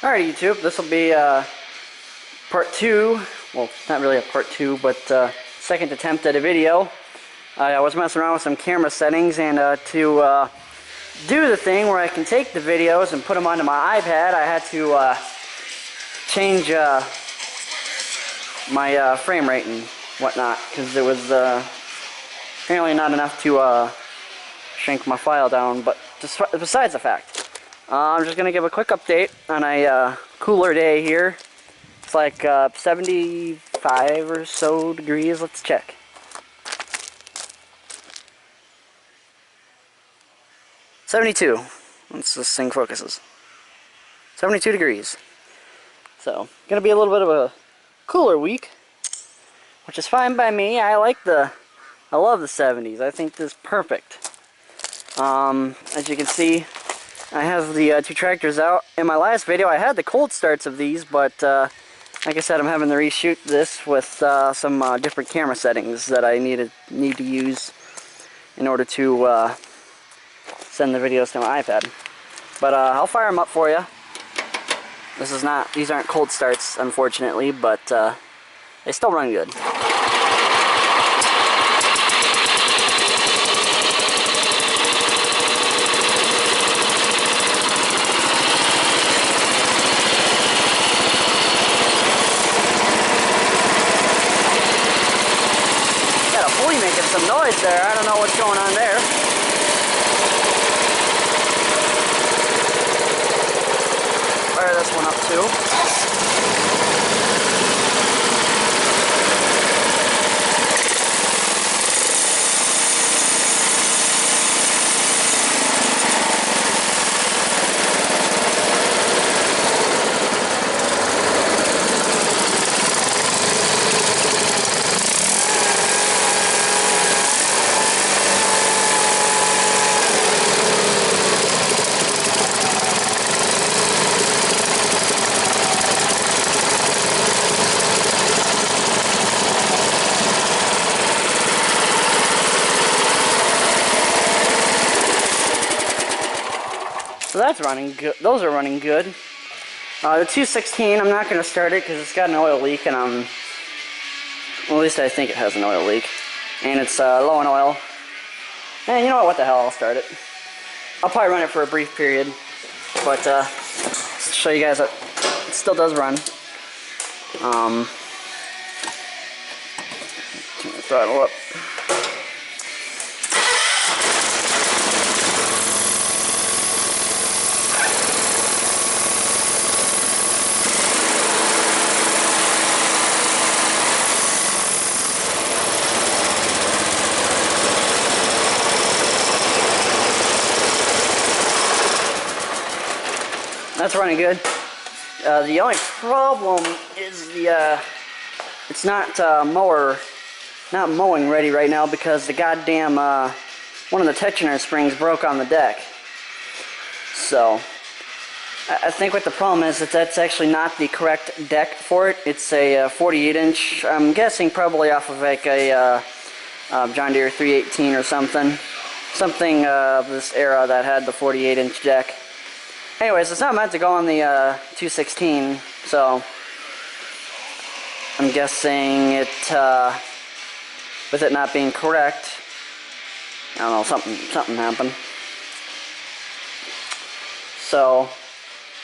Alright YouTube, this will be part 2, well not really a part 2, but second attempt at a video. I was messing around with some camera settings and to do the thing where I can take the videos and put them onto my iPad, I had to change my frame rate and whatnot, because it was apparently not enough to shrink my file down, but besides the fact. I'm just going to give a quick update on a cooler day here. It's like 75 or so degrees. Let's check. "72. Once this thing focuses. 72 degrees. So, going to be a little bit of a cooler week, which is fine by me. I love the 70s. I think this is perfect. As you can see, I have the two tractors out. In my last video, I had the cold starts of these, but like I said, I'm having to reshoot this with some different camera settings that I need to use in order to send the videos to my iPad. But I'll fire them up for you. These aren't cold starts, unfortunately, but they still run good. Making some noise there. I don't know what's going on there. Fire this one up too. So that's running good. Those are running good. The 216, I'm not going to start it because it's got an oil leak, and well, at least I think it has an oil leak, and it's low on oil. And you know what the hell? I'll start it. I'll probably run it for a brief period, but to show you guys that it still does run. Turn the throttle up. That's running good. The only problem is it's not mowing ready right now because the goddamn one of the tensioner springs broke on the deck. So I think what the problem is that's actually not the correct deck for it. It's a 48-inch. I'm guessing probably off of like a John Deere 318 or something of this era that had the 48-inch deck. Anyways, it's not meant to go on the 216, so I'm guessing it, with it not being correct, I don't know, something happened. So,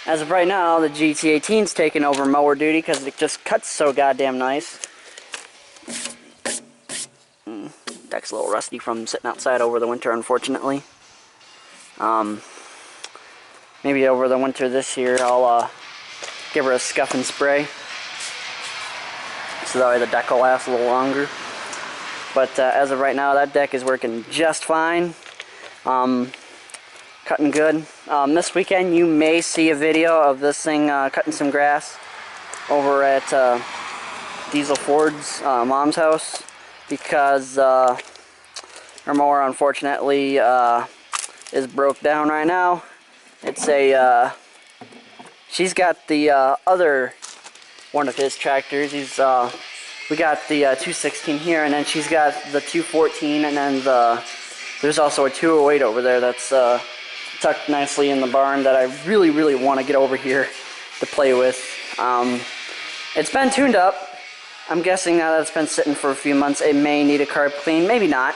as of right now, the GT18's taking over mower duty because it just cuts so goddamn nice. Deck's a little rusty from sitting outside over the winter, unfortunately. Maybe over the winter this year, I'll give her a scuff and spray, so that way the deck will last a little longer. But as of right now, that deck is working just fine. Cutting good. This weekend, you may see a video of this thing cutting some grass over at Diesel Ford's mom's house, because her mower, unfortunately, is broke down right now. It's a, she's got the other one of his tractors. We got the 216 here, and then she's got the 214, and then there's also a 208 over there that's tucked nicely in the barn that I really, really want to get over here to play with. It's been tuned up. I'm guessing now that it's been sitting for a few months, it may need a carb clean. Maybe not.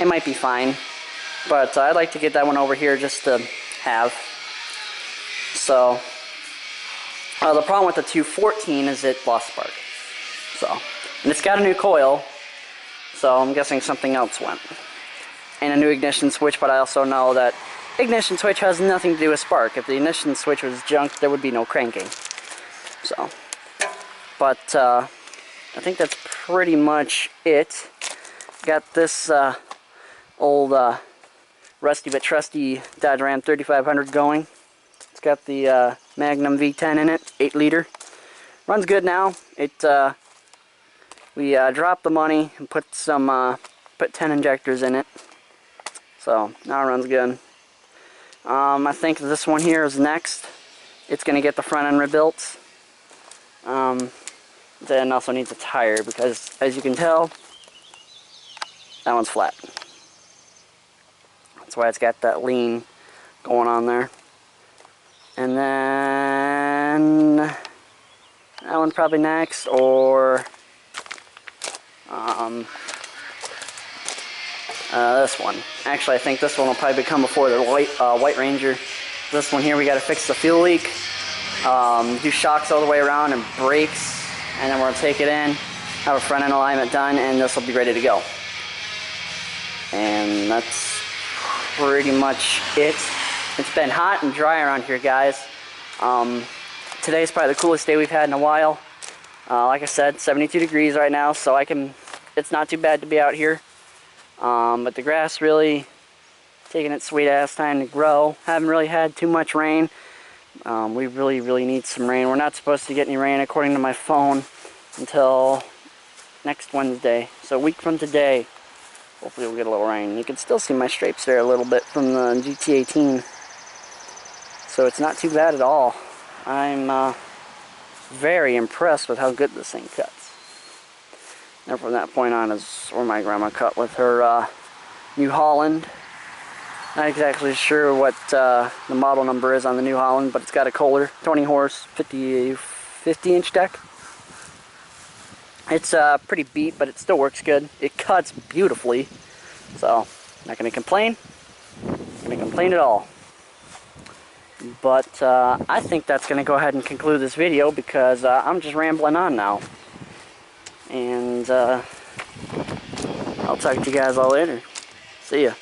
It might be fine. But I'd like to get that one over here just to have. So, the problem with the 214 is it lost spark. So, and it's got a new coil, so I'm guessing something else went. And a new ignition switch, but I also know that ignition switch has nothing to do with spark. If the ignition switch was junk, there would be no cranking. So, but I think that's pretty much it. Got this old rusty but trusty Dodge Ram 3500 going. It's got the Magnum V10 in it, 8 liter. Runs good now. We dropped the money and put 10 injectors in it. So now it runs good. I think this one here is next. It's going to get the front end rebuilt. Then also needs a tire because, as you can tell, that one's flat. That's why it's got that lean going on there. And then that one's probably next, or this one. Actually, I think this one will probably come before the White Ranger. This one here, we got to fix the fuel leak, do shocks all the way around and brakes, and then we're gonna take it in, have a front end alignment done, and this will be ready to go. And that's pretty much it. It's been hot and dry around here, guys. Today's probably the coolest day we've had in a while. Like I said, 72 degrees right now, so it's not too bad to be out here. But the grass really taking its sweet ass time to grow. Haven't really had too much rain. We really need some rain. We're not supposed to get any rain according to my phone until next Wednesday. So a week from today, hopefully we'll get a little rain. You can still see my stripes there a little bit from the GT18. So it's not too bad at all. I'm very impressed with how good this thing cuts. And from that point on is where my grandma cut with her New Holland. Not exactly sure what the model number is on the New Holland, but it's got a Kohler 20 horse 50 inch deck. It's pretty beat, but it still works good. It cuts beautifully, so not going to complain. Not going to complain at all. But I think that's going to go ahead and conclude this video because I'm just rambling on now. And I'll talk to you guys all later. See ya.